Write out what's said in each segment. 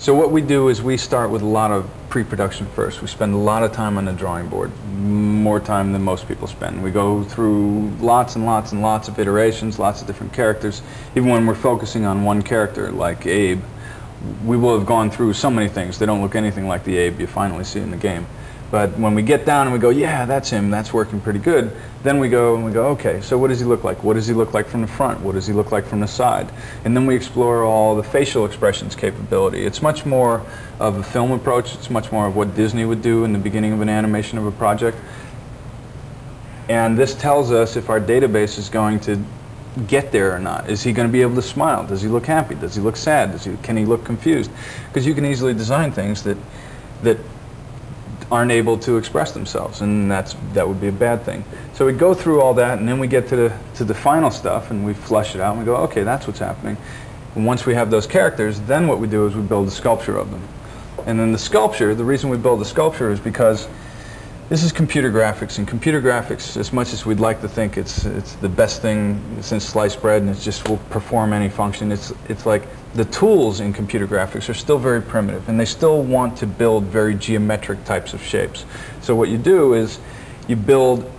So what we do is we start with a lot of pre-production first. We spend a lot of time on the drawing board, more time than most people spend. We go through lots and lots and lots of iterations, lots of different characters. Even when we're focusing on one character, like Abe, we will have gone through so many things. They don't look anything like the Abe you finally see in the game. But when we get down and we go, yeah, that's him, that's working pretty good, then we go, okay, so what does he look like? What does he look like from the front? What does he look like from the side? And then we explore all the facial expressions capability. It's much more of a film approach. It's much more of what Disney would do in the beginning of an animation of a project. And this tells us if our database is going to get there or not. Is he going to be able to smile? Does he look happy? Does he look sad? Can he look confused? Because you can easily design things that aren't able to express themselves, and that would be a bad thing. So we go through all that, and then we get to the final stuff, and we flush it out, and we go, okay, that's what's happening. And once we have those characters, then what we do is we build a sculpture of them. And then the sculpture, the reason we build the sculpture is because this is computer graphics, and computer graphics, as much as we'd like to think it's the best thing since sliced bread and it just will perform any function, it's like the tools in computer graphics are still very primitive, and they still want to build very geometric types of shapes. So what you do is you build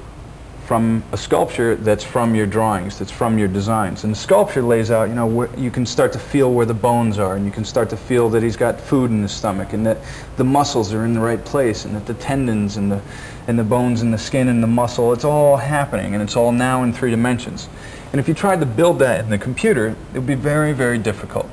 from a sculpture that's from your drawings, that's from your designs. And the sculpture lays out, you know, where you can start to feel where the bones are, and you can start to feel that he's got food in his stomach, and that the muscles are in the right place, and that the tendons and the bones and the skin and the muscle, it's all happening, and it's all now in 3 dimensions. And if you tried to build that in the computer, it would be very, very difficult.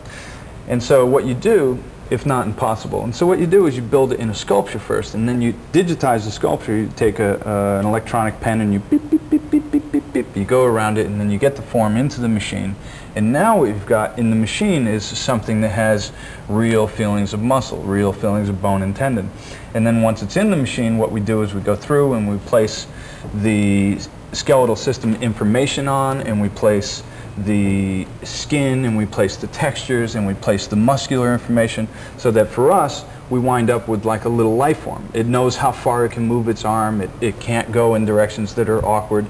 And so what you do, if not impossible, and so what you do is you build it in a sculpture first, and then you digitize the sculpture. You take an electronic pen and you beep, beep, beep, beep, beep, beep, beep. You go around it, and then you get the form into the machine. And now what you've got in the machine is something that has real feelings of muscle, real feelings of bone and tendon. And then once it's in the machine, what we do is we go through and we place the skeletal system information on, and we place the skin, and we place the textures, and we place the muscular information, so that for us we wind up with like a little life form. It knows how far it can move its arm. It can't go in directions that are awkward.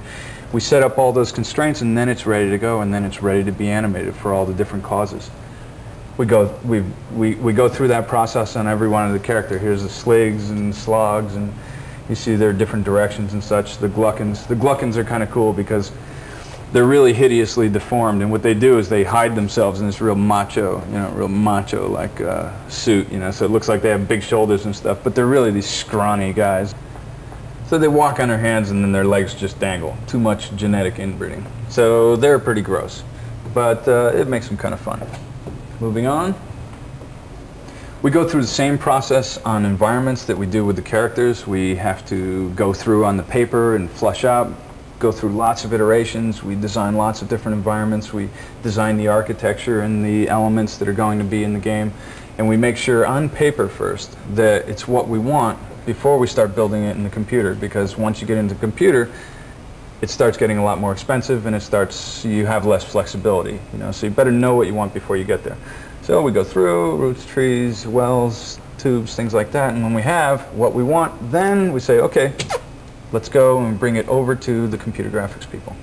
We set up all those constraints, and then it's ready to go, and then it's ready to be animated for all the different causes. We go through that process on every one of the characters. Here's the sligs and slogs, and you see their different directions and such. The gluckins. The gluckins are kind of cool because they're really hideously deformed, and what they do is they hide themselves in this real macho, like suit, so it looks like they have big shoulders and stuff, but they're really these scrawny guys. So they walk on their hands, and then their legs just dangle. Too much genetic inbreeding. So they're pretty gross, but it makes them kind of fun. Moving on. We go through the same process on environments that we do with the characters. We have to go through on the paper and flush out, go through lots of iterations. We design lots of different environments. We design the architecture and the elements that are going to be in the game. And we make sure on paper first that it's what we want before we start building it in the computer, because once you get into the computer, it starts getting a lot more expensive, and you have less flexibility, so you better know what you want before you get there. So we go through roots, trees, wells, tubes, things like that, and when we have what we want, then we say, okay, let's go and bring it over to the computer graphics people.